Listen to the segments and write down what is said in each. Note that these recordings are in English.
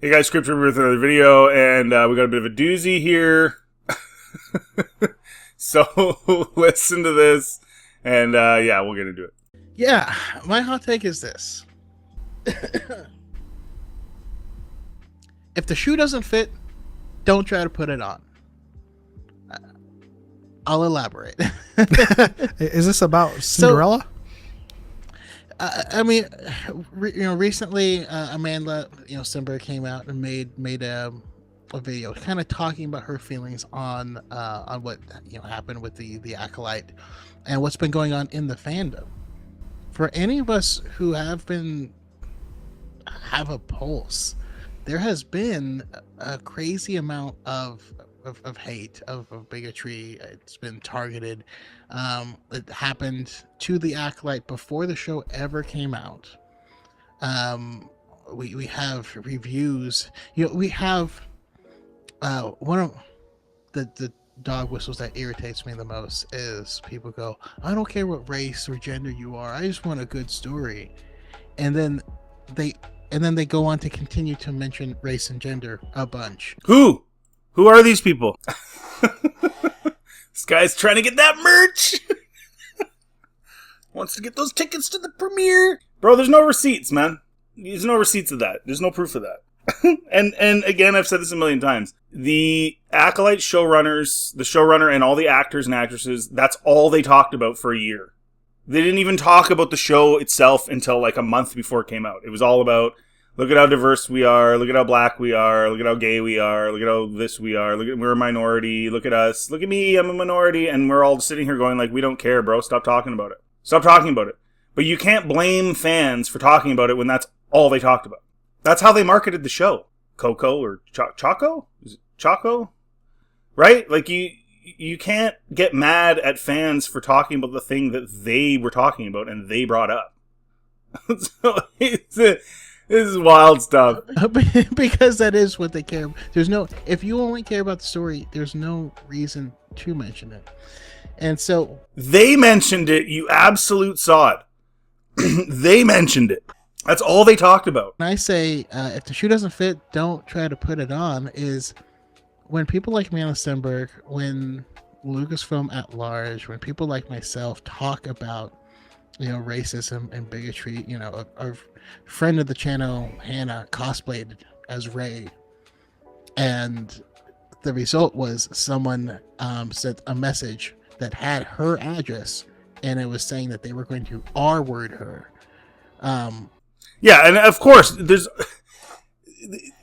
Hey guys, Script Reaper with another video, and we got a bit of a doozy here. So listen to this, and yeah, we'll get into it. Yeah, my hot take is this. If the shoe doesn't fit, don't try to put it on. I'll elaborate. Is this about Cinderella? I mean, recently Amandla, Stenberg came out and made a video kind of talking about her feelings on what happened with the Acolyte and what's been going on in the fandom. For any of us who have a pulse, there has been a crazy amount of hate, of bigotry. It's been targeted. It happened to the Acolyte before the show ever came out. We have reviews. We have one of the dog whistles that irritates me the most is people go, I don't care what race or gender you are, I just want a good story. And then they go on to continue to mention race and gender a bunch. Who are these people? This guy's trying to get that merch. Wants to get those tickets to the premiere. Bro, there's no receipts, man. There's no receipts of that. There's no proof of that. and again, I've said this a million times. The Acolyte showrunners, the showrunner and all the actors and actresses, that's all they talked about for a year. They didn't even talk about the show itself until like a month before it came out. It was all about, look at how diverse we are, look at how black we are, look at how gay we are, look at how this we are, we're a minority, look at us, look at me, I'm a minority, and we're all sitting here going like, we don't care, bro, stop talking about it. Stop talking about it. But you can't blame fans for talking about it when that's all they talked about. That's how they marketed the show. Coco or Choco? Is it Choco? Right? Like, you can't get mad at fans for talking about the thing that they were talking about and they brought up. So, this is wild stuff. Because that is what they care about. If you only care about the story, there's no reason to mention it. And so... They mentioned it. You absolute sod. They mentioned it. That's all they talked about. When I say, if the shoe doesn't fit, don't try to put it on, is when people like me on Stenberg, when Lucasfilm at large, when people like myself talk about, racism and bigotry, our friend of the channel, Hannah, cosplayed as Rey. And the result was someone sent a message that had her address, and it was saying that they were going to R-word her. Yeah, and of course, there's...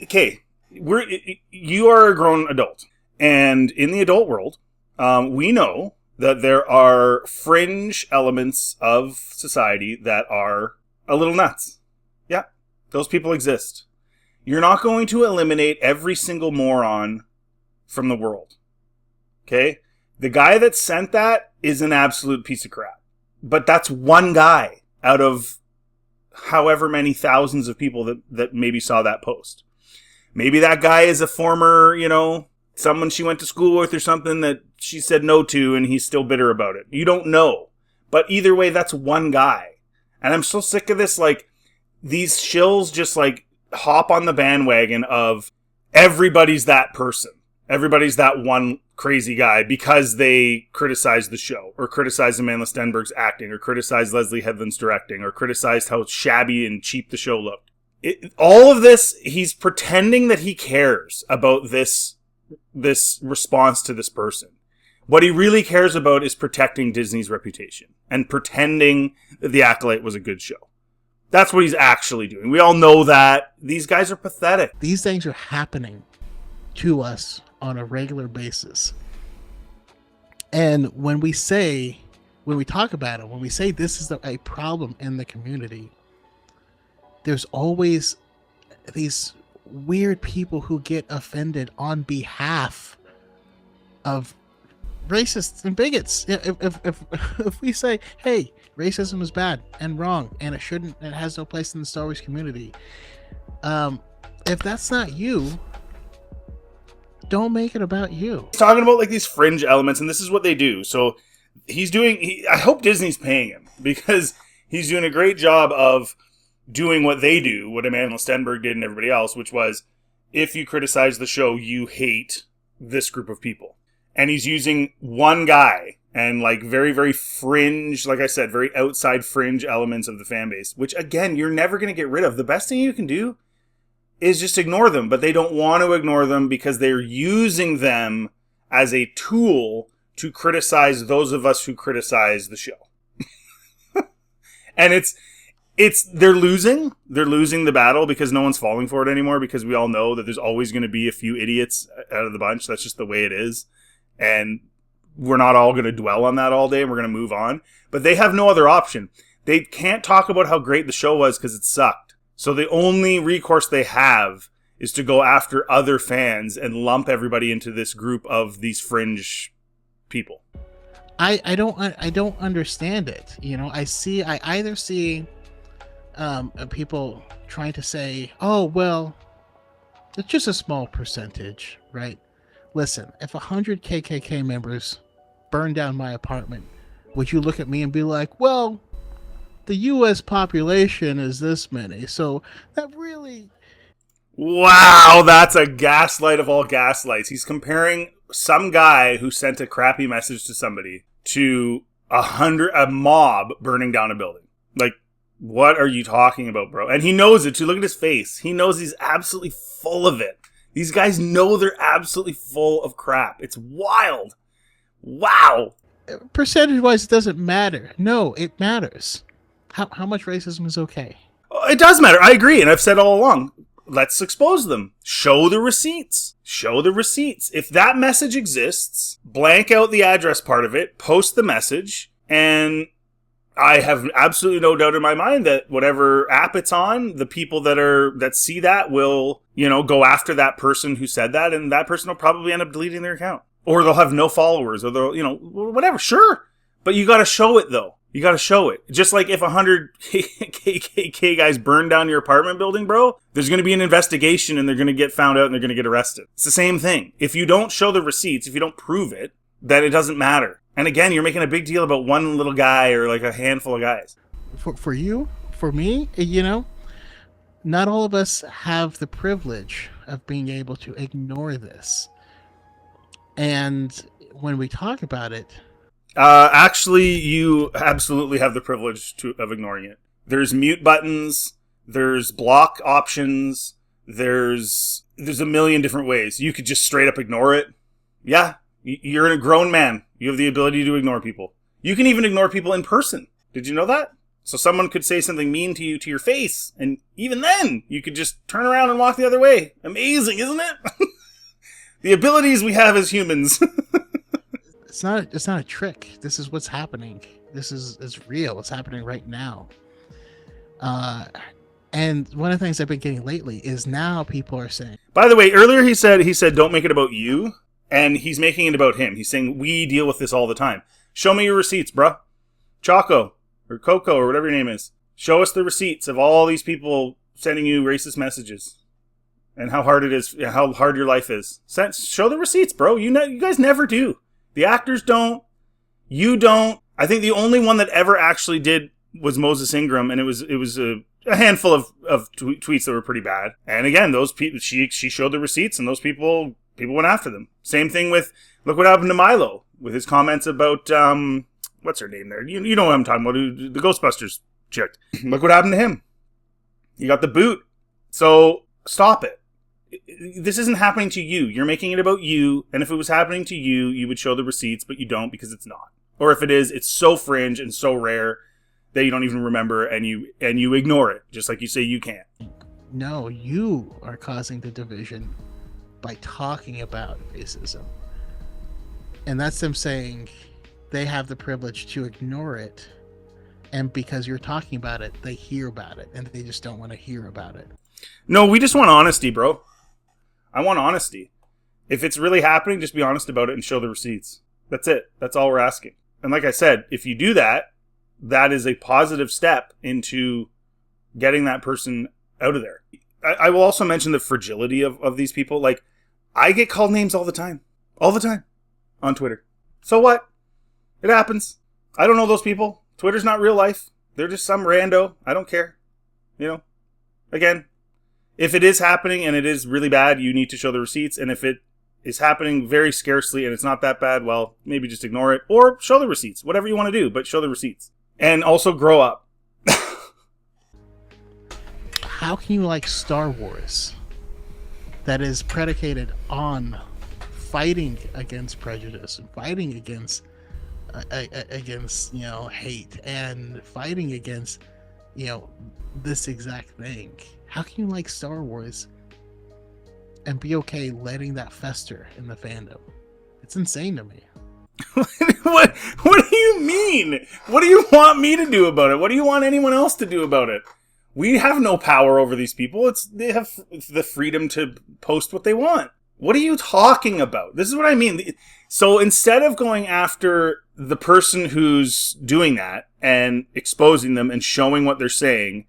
Okay, you are a grown adult. And in the adult world, we know that there are fringe elements of society that are a little nuts. Yeah, those people exist. You're not going to eliminate every single moron from the world. Okay? The guy that sent that is an absolute piece of crap. But that's one guy out of however many thousands of people that maybe saw that post. Maybe that guy is a former, someone she went to school with or something that she said no to and he's still bitter about it. You don't know. But either way, that's one guy. And I'm so sick of this, like, these shills just, like, hop on the bandwagon of everybody's that person. Everybody's that one crazy guy because they criticize the show or criticize Amandla Stenberg's acting or criticize Leslie Headland's directing or criticized how shabby and cheap the show looked. All of this, he's pretending that he cares about this response to this person. What he really cares about is protecting Disney's reputation and pretending that The Acolyte was a good show. That's what he's actually doing. We all know that. These guys are pathetic. These things are happening to us on a regular basis. And when we talk about it, when we say this is a problem in the community, there's always these weird people who get offended on behalf of racists and bigots. If we say, hey, racism is bad and wrong and it has no place in the Star Wars community, if that's not you, don't make it about you. He's talking about like these fringe elements, and this is what they do. So I hope Disney's paying him because he's doing a great job of doing what they do, what Amandla Stenberg did and everybody else, which was if you criticize the show, you hate this group of people. And he's using one guy and like very, very fringe, like I said, very outside fringe elements of the fan base, which again, you're never going to get rid of. The best thing you can do is just ignore them, but they don't want to ignore them because they're using them as a tool to criticize those of us who criticize the show. And they're losing the battle because no one's falling for it anymore, because we all know that there's always going to be a few idiots out of the bunch. That's just the way it is. And we're not all going to dwell on that all day, and we're going to move on. But they have no other option. They can't talk about how great the show was because it sucked. So the only recourse they have is to go after other fans and lump everybody into this group of these fringe people. I don't understand it. You know, I either see people trying to say, oh, well, it's just a small percentage, right? Listen, if 100 KKK members burn down my apartment, would you look at me and be like, well, the U.S. population is this many, so that really... Wow, that's a gaslight of all gaslights. He's comparing some guy who sent a crappy message to somebody to a mob burning down a building. Like, what are you talking about, bro? And he knows it too. Look at his face. He knows he's absolutely full of it. These guys know they're absolutely full of crap. It's wild. Wow. Percentage-wise, it doesn't matter. No, it matters. How much racism is okay? It does matter. I agree. And I've said all along, let's expose them. Show the receipts. Show the receipts. If that message exists, blank out the address part of it, post the message, and I have absolutely no doubt in my mind that whatever app it's on, the people that see that will, go after that person who said that, and that person will probably end up deleting their account. Or they'll have no followers, or they'll, whatever, sure. But you gotta show it, though. You gotta show it. Just like if 100 KKK guys burn down your apartment building, bro, there's gonna be an investigation and they're gonna get found out and they're gonna get arrested. It's the same thing. If you don't show the receipts, if you don't prove it, then it doesn't matter. And again, you're making a big deal about one little guy or like a handful of guys. For you, for me, not all of us have the privilege of being able to ignore this. And when we talk about it... actually, you absolutely have the privilege of ignoring it. There's mute buttons, there's block options, there's a million different ways. You could just straight up ignore it. Yeah, you're a grown man. You have the ability to ignore people. You can even ignore people in person. Did you know that? So someone could say something mean to you to your face, and even then, you could just turn around and walk the other way. Amazing, isn't it? The abilities we have as humans. It's not a trick. This is what's happening. This is real. It's happening right now. And one of the things I've been getting lately is now people are saying... By the way, earlier he said, don't make it about you. And he's making it about him. He's saying, we deal with this all the time. Show me your receipts, bruh. Choco, or Coco, or whatever your name is. Show us the receipts of all these people sending you racist messages. And how hard it is, how hard your life is. Show the receipts, bro. You guys never do. The actors don't. You don't. I think the only one that ever actually did was Moses Ingram, and it was a handful of tweets that were pretty bad. And again, those people, she showed the receipts, and those people went after them. Same thing with, look what happened to Milo with his comments about what's her name there? You know what I'm talking about? The Ghostbusters chick. Look what happened to him. He got the boot. So stop it. This isn't happening to you. You're making it about you, and if it was happening to you, you would show the receipts, but you don't because it's not. Or if it is, it's so fringe and so rare that you don't even remember, and you ignore it, just like you say you can't. No, you are causing the division by talking about racism. And that's them saying they have the privilege to ignore it, and because you're talking about it, they hear about it, and they just don't want to hear about it. No, we just want honesty, bro. I want honesty. If it's really happening, just be honest about it and show the receipts. That's it. That's all we're asking. And like I said, if you do that, that is a positive step into getting that person out of there. I will also mention the fragility of these people. Like, I get called names all the time. All the time. On Twitter. So what? It happens. I don't know those people. Twitter's not real life. They're just some rando. I don't care. Again, If it is happening and it is really bad, you need to show the receipts. And if it is happening very scarcely and it's not that bad, well, maybe just ignore it or show the receipts. Whatever you want to do, but show the receipts. And also grow up. How can you like Star Wars that is predicated on fighting against prejudice and fighting against hate and fighting against this exact thing? How can you like Star Wars and be okay letting that fester in the fandom? It's insane to me. What do you mean? What do you want me to do about it? What do you want anyone else to do about it? We have no power over these people. They have the freedom to post what they want. What are you talking about? This is what I mean. So instead of going after the person who's doing that and exposing them and showing what they're saying,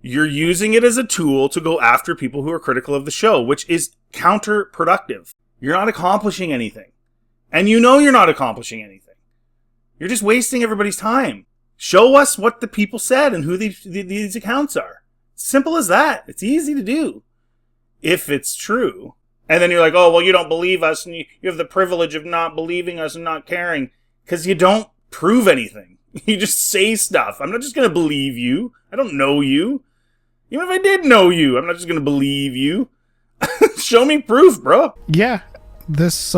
you're using it as a tool to go after people who are critical of the show, which is counterproductive. You're not accomplishing anything. And you know you're not accomplishing anything. You're just wasting everybody's time. Show us what the people said and who these accounts are. Simple as that. It's easy to do. If it's true. And then you're like, oh, well, you don't believe us and you have the privilege of not believing us and not caring. Because you don't prove anything. You just say stuff. I'm not just going to believe you. I don't know you. Even if I did know you, I'm not just going to believe you. Show me proof, bro. Yeah. This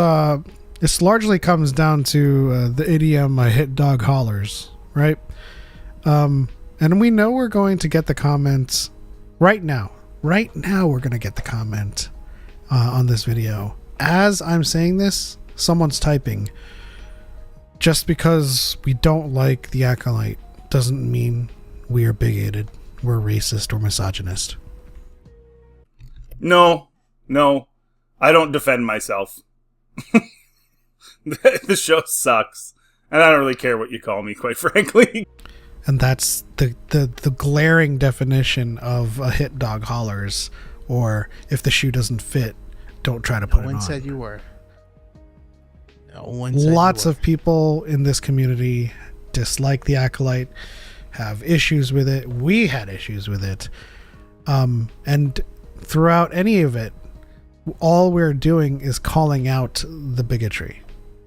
largely comes down to the idiom hit dog hollers, right? And we know we're going to get the comments right now. Right now we're going to get the comment on this video. As I'm saying this, someone's typing. Just because we don't like the Acolyte doesn't mean we are bigoted, we're racist or misogynist. No. I don't defend myself. The show sucks. And I don't really care what you call me, quite frankly. And that's the glaring definition of a hit dog hollers, or if the shoe doesn't fit, don't try to put it on. No one said you were. No one said Lots you were. of people in this community dislike the Acolyte, have issues with it. We had issues with it. And throughout any of it, all we're doing is calling out the bigotry,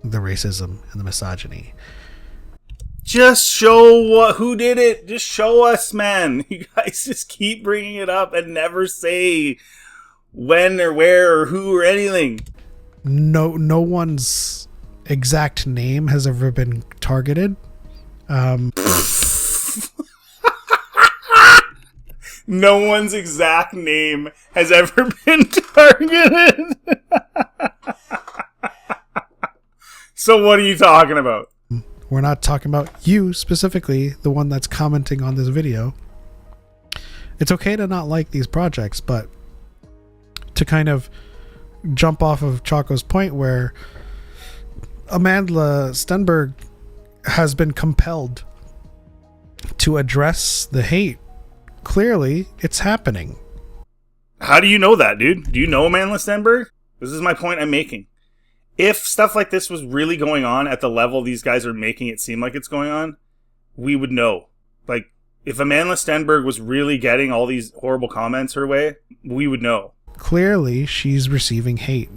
the racism, and the misogyny. Just show who did it. Just show us, man. You guys just keep bringing it up and never say when or where or who or anything. No one's exact name has ever been targeted. No one's exact name has ever been targeted. So what are you talking about? We're not talking about you specifically, the one that's commenting on this video. It's okay to not like these projects, but to kind of jump off of Choco's point where Amandla Stenberg has been compelled to address the hate. Clearly, it's happening. How do you know that, dude? Do you know Amandla Stenberg? This is my point I'm making. If stuff like this was really going on at the level these guys are making it seem like it's going on, we would know. Like, if Amandla Stenberg was really getting all these horrible comments her way, we would know. Clearly, she's receiving hate,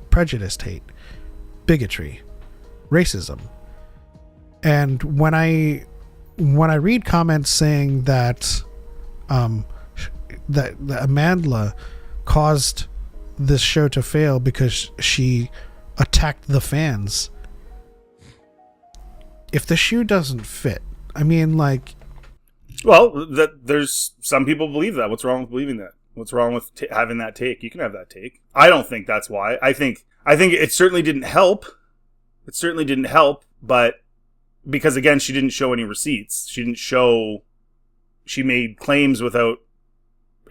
prejudiced hate, bigotry, racism. And when I read comments saying that that Amandla caused this show to fail because she attacked the fans, if the shoe doesn't fit, I mean, like... Well, there's some people believe that. What's wrong with believing that? What's wrong with having that take? You can have that take. I don't think that's why. I think it certainly didn't help. It certainly didn't help, but because, again, she didn't show any receipts. She made claims without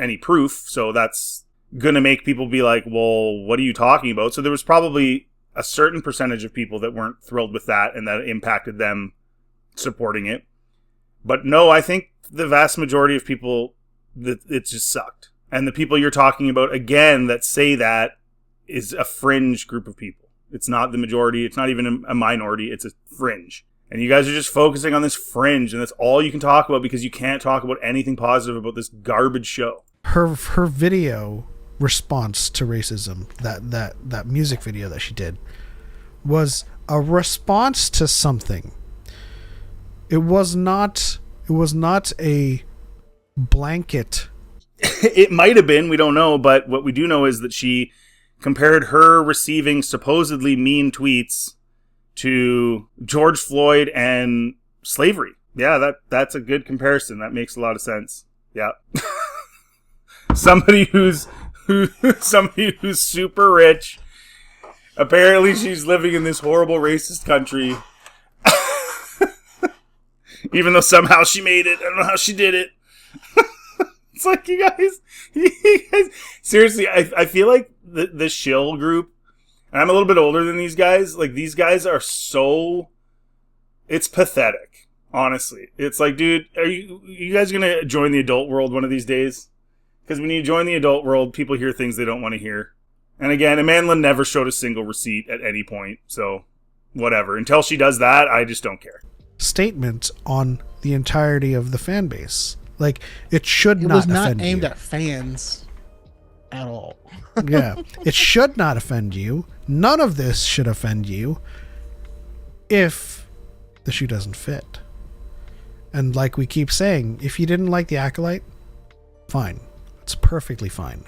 any proof, so that's going to make people be like, well, what are you talking about? So there was probably a certain percentage of people that weren't thrilled with that and that impacted them supporting it. But no, I think the vast majority of people, it just sucked. And the people you're talking about, again, that say that is a fringe group of people. It's not the majority. It's not even a minority. It's a fringe. And you guys are just focusing on this fringe, and that's all you can talk about because you can't talk about anything positive about this garbage show. her video response to racism, that music video that she did, was a response to something. It was not a blanket. It might have been, we don't know, but what we do know is that she compared her receiving supposedly mean tweets to George Floyd and slavery. Yeah, that's a good comparison. That makes a lot of sense. Yeah. somebody who's super rich. Apparently she's living in this horrible racist country. Even though somehow she made it. I don't know how she did it. It's like, you guys seriously, I feel like the shill group, and I'm a little bit older than these guys, like, these guys are so, it's pathetic, honestly. It's like, dude, are you guys gonna join the adult world one of these days? Because when you join the adult world, people hear things they don't want to hear. And again, Amandla never showed a single receipt at any point, so whatever. Until she does that, I just don't care. Statement on the entirety of the fan base. Like, it should not offend you. It was not aimed at fans at all. Yeah. It should not offend you. None of this should offend you if the shoe doesn't fit. And like we keep saying, if you didn't like the Acolyte, fine. It's perfectly fine.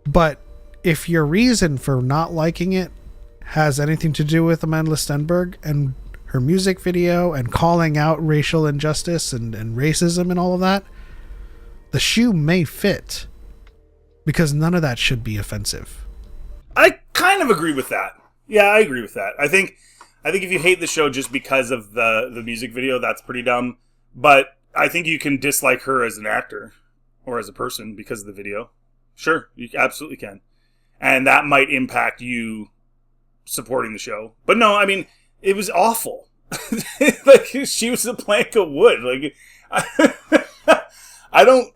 But if your reason for not liking it has anything to do with Amandla Stenberg and her music video and calling out racial injustice and racism and all of that, the shoe may fit, because none of that should be offensive. I kind of agree with that. Yeah, I agree with that. I think if you hate the show just because of the music video, that's pretty dumb. But I think you can dislike her as an actor or as a person because of the video. Sure, you absolutely can. And that might impact you supporting the show. But no, I mean, it was awful. Like, she was a plank of wood. Like, I don't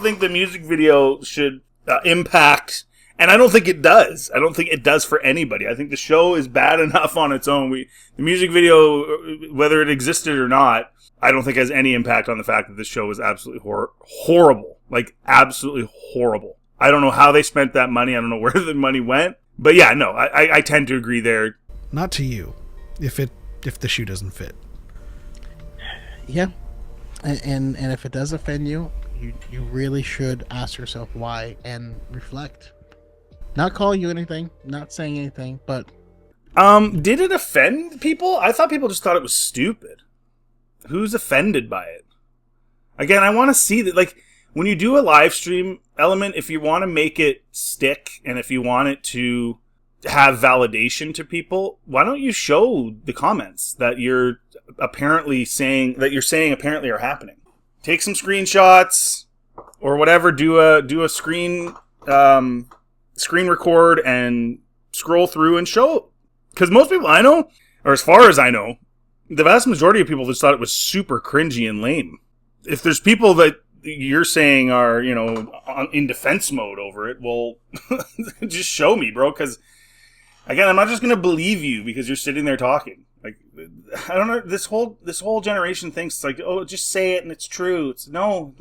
think the music video should impact, and I don't think it does. I don't think it does for anybody. I think the show is bad enough on its own. The music video, whether it existed or not, I don't think has any impact on the fact that this show was absolutely horrible. Like, absolutely horrible. I don't know how they spent that money. I don't know where the money went. But yeah, no, I tend to agree there. Not to you, if the shoe doesn't fit. Yeah, and if it does offend you, you really should ask yourself why and reflect. Not calling you anything, not saying anything, but did it offend people? I thought people just thought it was stupid. Who's offended by it? Again, I want to see that, like, when you do a live stream element, if you want to make it stick and if you want it to have validation to people, why don't you show the comments that you're saying apparently are happening? Take some screenshots or whatever, do a screen record and scroll through and show. Because most people I know, or as far as I know, the vast majority of people just thought it was super cringy and lame. If there's people that you're saying are, in defense mode over it, well, just show me, bro, because again, I'm not just going to believe you because you're sitting there talking. Like, I don't know, this whole generation thinks, like, oh, just say it and it's true. It's no.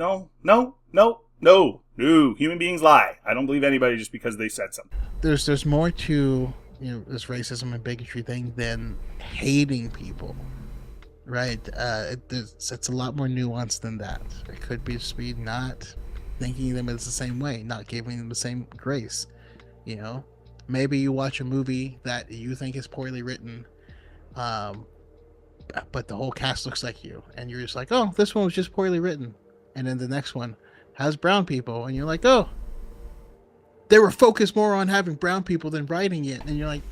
Human beings lie. I don't believe anybody just because they said something. There's more to, this racism and bigotry thing than hating people, right? It's a lot more nuanced than that. It could be just be not thinking them as the same way, not giving them the same grace, Maybe you watch a movie that you think is poorly written, but the whole cast looks like you, and you're just like, oh, this one was just poorly written. And then the next one has brown people, and you're like, oh, they were focused more on having brown people than writing it. And you're like,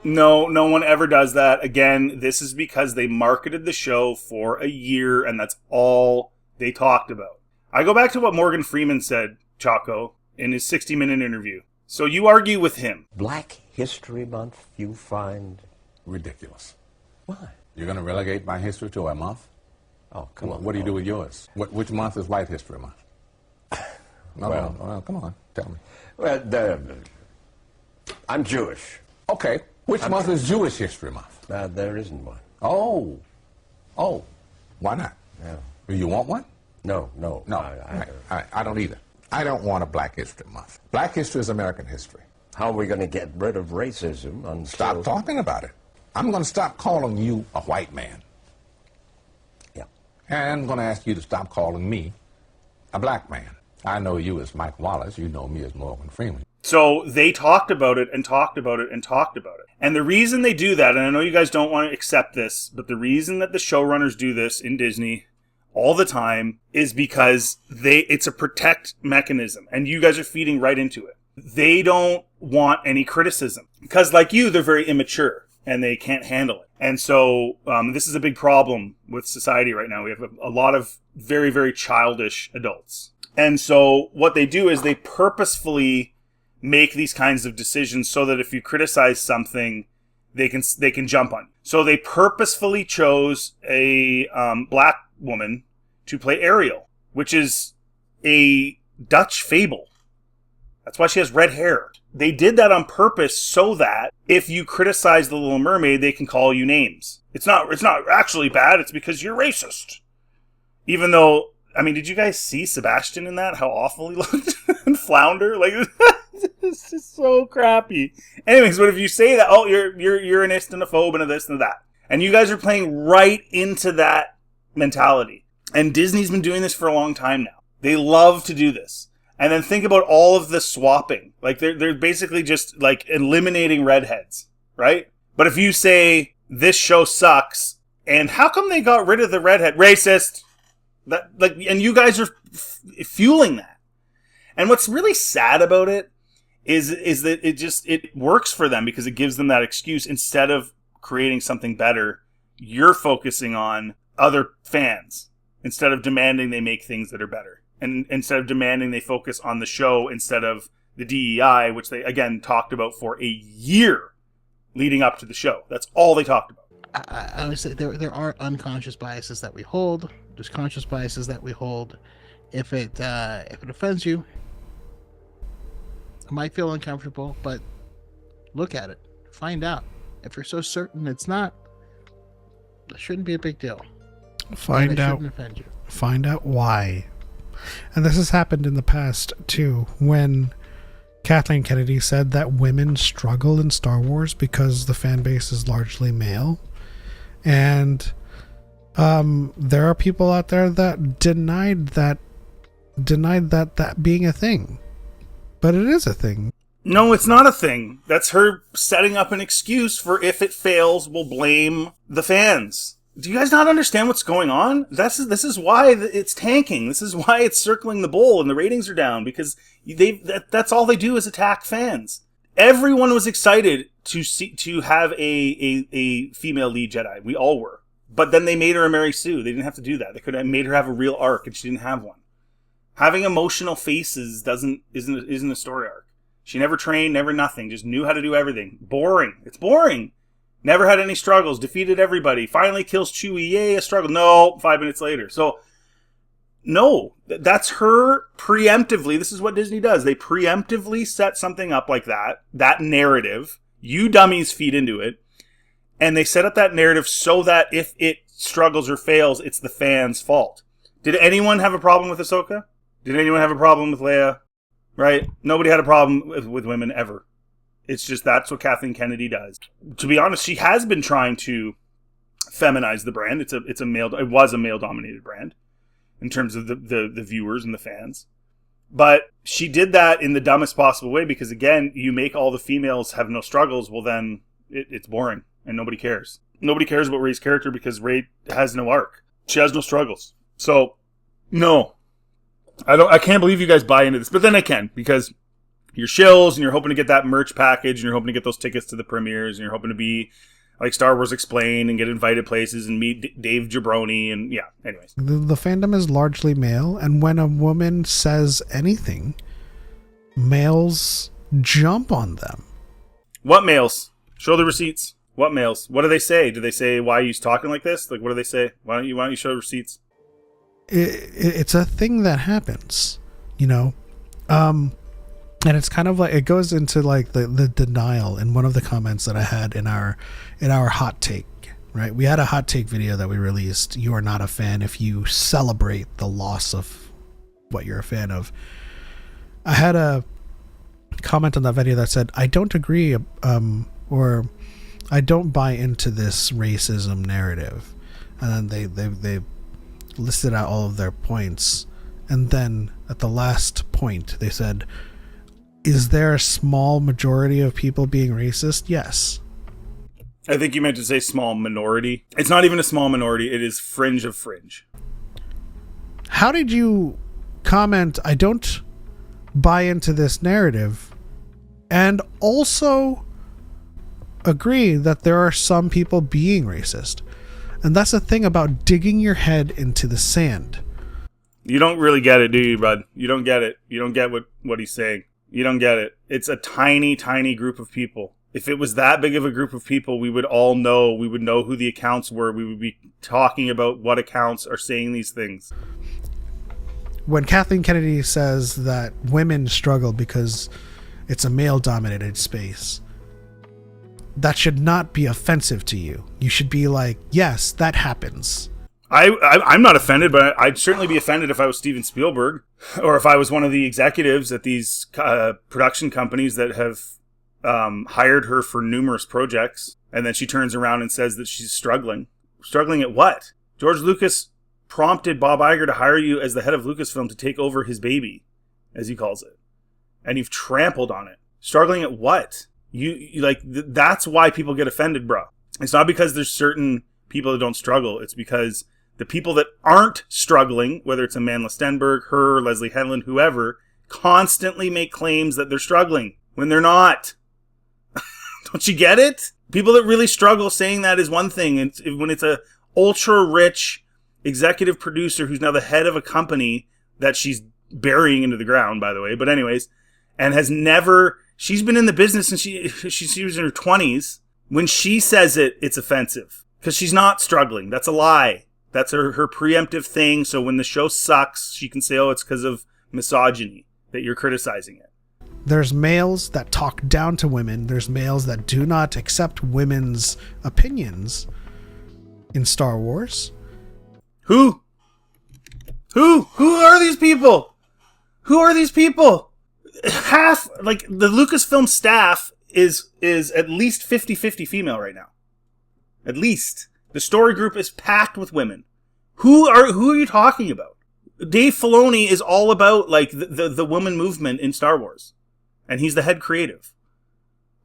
no one ever does that. Again, this is because they marketed the show for a year, and that's all they talked about. I go back to what Morgan Freeman said, Chaco, in his 60-minute interview. So you argue with him. Black History Month you find ridiculous. Why? You're going to relegate my history to a month? Oh, come on. What do you do with yours? Which month is White History Month? Well, come on, tell me. Well, I'm Jewish. Okay. Which month is Jewish History Month? There isn't one. Oh. Why not? Yeah. Do you want one? No. No, I don't either. I don't want a Black History Month. Black history is American history. How are we going to get rid of racism on Stop Shills? talking about it. I'm going to stop calling you a white man. Yeah. And I'm going to ask you to stop calling me a black man. I know you as Mike Wallace. You know me as Morgan Freeman. So they talked about it and talked about it and talked about it. And the reason they do that, and I know you guys don't want to accept this, but the reason that the showrunners do this in Disney all the time is because it's a protect mechanism, and you guys are feeding right into it. They don't want any criticism because, like you, they're very immature and they can't handle it. And so this is a big problem with society right now. We have a lot of very, very childish adults. And so what they do is they purposefully make these kinds of decisions so that if you criticize something, they can jump on you. So they purposefully chose a black woman to play Ariel, which is a Dutch fable. That's why she has red hair. They did that on purpose so that if you criticize The Little Mermaid, they can call you names. It's not actually bad. It's because you're racist. Even though, I mean, did you guys see Sebastian in that? How awful he looked and Flounder? Like, this is so crappy. Anyways, but if you say that, oh, you're an ist and a phobe and a this and a that, and you guys are playing right into that mentality. And Disney's been doing this for a long time now. They love to do this. And then think about all of the swapping. Like, they're basically just, like, eliminating redheads, right? But if you say, this show sucks, and how come they got rid of the redhead? Racist! And you guys are fueling that. And what's really sad about it is that it works for them because it gives them that excuse. Instead of creating something better, you're focusing on other fans instead of demanding they make things that are better. And instead of demanding they focus on the show instead of the DEI, which they, again, talked about for a year leading up to the show. That's all they talked about. I would say there are unconscious biases that we hold. There's conscious biases that we hold. If it offends you, it might feel uncomfortable, but look at it. Find out. If you're so certain it's not, it shouldn't be a big deal. Find out. Shouldn't offend you. Find out why. And this has happened in the past too, when Kathleen Kennedy said that women struggle in Star Wars because the fan base is largely male. And there are people out there that denied that being a thing. But it is a thing. No, it's not a thing. That's her setting up an excuse for if it fails, we'll blame the fans. Do you guys not understand what's going on? This is why it's tanking. This is why it's circling the bowl and the ratings are down, because that's all they do is attack fans. Everyone was excited to have a female lead Jedi. We all were. But then they made her a Mary Sue. They didn't have to do that. They could have made her have a real arc, and she didn't have one. Having emotional faces isn't a story arc. She never trained, never nothing. Just knew how to do everything. Boring. It's boring. Never had any struggles. Defeated everybody. Finally kills Chewie. Yay, a struggle. No, 5 minutes later. So, no. That's her preemptively. This is what Disney does. They preemptively set something up like that. That narrative. You dummies feed into it. And they set up that narrative so that if it struggles or fails, it's the fans' fault. Did anyone have a problem with Ahsoka? Did anyone have a problem with Leia? Right? Nobody had a problem with women ever. It's just that's what Kathleen Kennedy does. To be honest, she has been trying to feminize the brand. It was a male-dominated brand in terms of the viewers and the fans. But she did that in the dumbest possible way because, again, you make all the females have no struggles, well then it's boring and nobody cares. Nobody cares about Rey's character because Rey has no arc. She has no struggles. So, no. I can't believe you guys buy into this, but then I can because you're shills and you're hoping to get that merch package and you're hoping to get those tickets to the premieres and you're hoping to be like Star Wars Explained and get invited places and meet Dave Jabroni and yeah, anyways. The fandom is largely male, and when a woman says anything, males jump on them. What males? Show the receipts. What males? What do they say? Do they say, why are you talking like this? Like, what do they say? Why don't you show receipts? It's a thing that happens, you know? And it's kind of like, it goes into like the denial in one of the comments that I had in our hot take right? We had a hot take video that we released. You are not a fan if you celebrate the loss of what you're a fan of. I had a comment on that video that said, I don't agree, or I don't buy into this racism narrative. And then they listed out all of their points. And then at the last point, they said, is there a small majority of people being racist? Yes. I think you meant to say small minority. It's not even a small minority. It is fringe of fringe. How did you comment, I don't buy into this narrative, and also agree that there are some people being racist? And that's the thing about digging your head into the sand. You don't really get it, do you, bud? You don't get it. You don't get what he's saying. You don't get it. It's a tiny, tiny group of people. If it was that big of a group of people, we would all know. We would know who the accounts were. We would be talking about what accounts are saying these things. When Kathleen Kennedy says that women struggle because it's a male-dominated space, that should not be offensive to you. You should be like, yes, that happens. I'm not offended, but I'd certainly be offended if I was Steven Spielberg, or if I was one of the executives at these production companies that have hired her for numerous projects, and then she turns around and says that she's struggling. Struggling at what? George Lucas prompted Bob Iger to hire you as the head of Lucasfilm to take over his baby, as he calls it. And you've trampled on it. Struggling at what? You like, that's why people get offended, bro. It's not because there's certain people that don't struggle. It's because the people that aren't struggling, whether it's Amandla Stenberg, her, Leslie Henlon, whoever, constantly make claims that they're struggling when they're not. Don't you get it? People that really struggle saying that is one thing. And when it's a ultra-rich executive producer who's now the head of a company that she's burying into the ground, by the way, but anyways, and has never... She's been in the business since she was in her 20s. When she says it, it's offensive. Because she's not struggling. That's a lie. That's her preemptive thing. So when the show sucks, she can say, oh, it's because of misogyny that you're criticizing it. There's males that talk down to women. There's males that do not accept women's opinions in Star Wars. Who? Who are these people? Who are these people? Half, like, the Lucasfilm staff is at least 50-50 female right now. At least. The story group is packed with women. Who are you talking about? Dave Filoni is all about, like, the woman movement in Star Wars. And he's the head creative.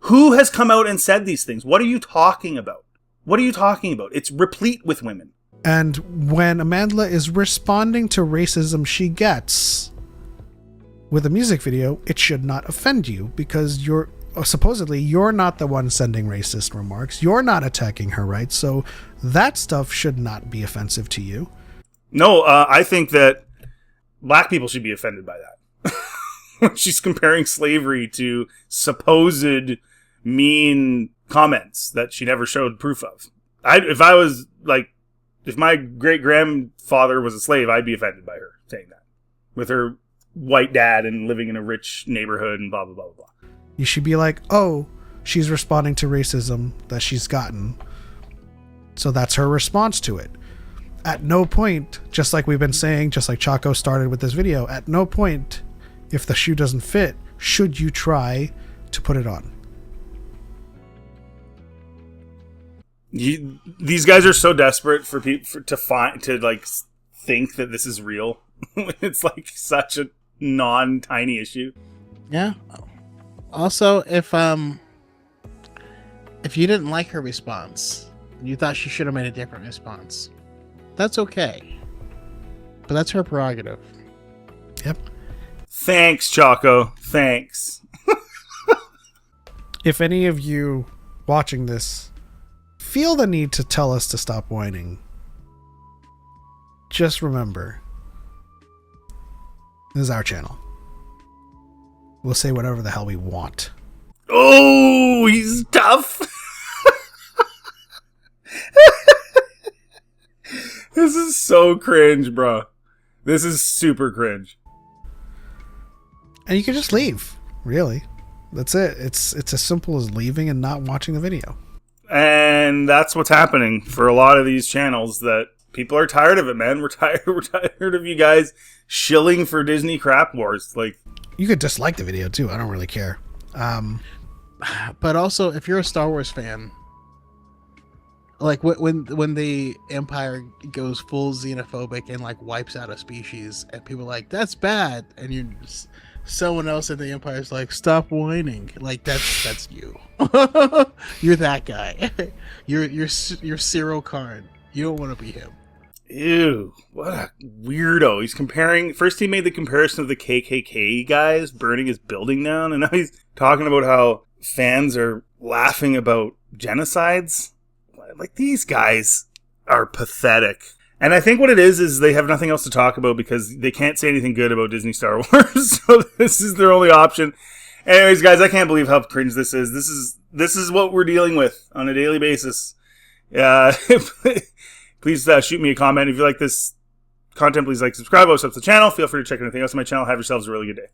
Who has come out and said these things? What are you talking about? What are you talking about? It's replete with women. And when Amandla is responding to racism she gets with a music video, it should not offend you, because supposedly you're not the one sending racist remarks. You're not attacking her rights, so that stuff should not be offensive to you. No, I think that black people should be offended by that. She's comparing slavery to supposed mean comments that she never showed proof of. If my great-grandfather was a slave, I'd be offended by her saying that. With her white dad and living in a rich neighborhood and blah, blah, blah, blah, blah. You should be like, oh, she's responding to racism that she's gotten. So that's her response to it. At no point, just like we've been saying, just like Chaco started with this video, at no point, if the shoe doesn't fit, should you try to put it on. These guys are so desperate for people to think that this is real. It's like such a non-tiny issue. Yeah. Also, if you didn't like her response, you thought she should have made a different response, that's okay. But that's her prerogative. Yep. Thanks, Chaco. Thanks. If any of you watching this feel the need to tell us to stop whining, just remember, this is our channel. We'll say whatever the hell we want. Oh, he's tough. This is so cringe, bro. This is super cringe. And you can just leave, really. That's it. It's as simple as leaving and not watching the video. And that's what's happening for a lot of these channels, that people are tired of it, man. We're tired of you guys shilling for Disney crap wars. Like, You could dislike the video too. I don't really care. But also, if you're a Star Wars fan, like when the Empire goes full xenophobic and like wipes out a species, and people are like, that's bad, and you're just, someone else in the Empire is like, stop whining. Like, that's you. You're that guy. You're Cyril Karn. You don't want to be him. ew, what a weirdo. He's comparing, first he made the comparison of the KKK guys burning his building down, and now he's talking about how fans are laughing about genocides. Like, these guys are pathetic. And I think what it is they have nothing else to talk about because they can't say anything good about Disney Star Wars. So this is their only option. Anyways, guys, I can't believe how cringe this is. This is what we're dealing with on a daily basis. Please shoot me a comment. If you like this content, please like, subscribe, sub to the channel. Feel free to check anything else on my channel. Have yourselves a really good day.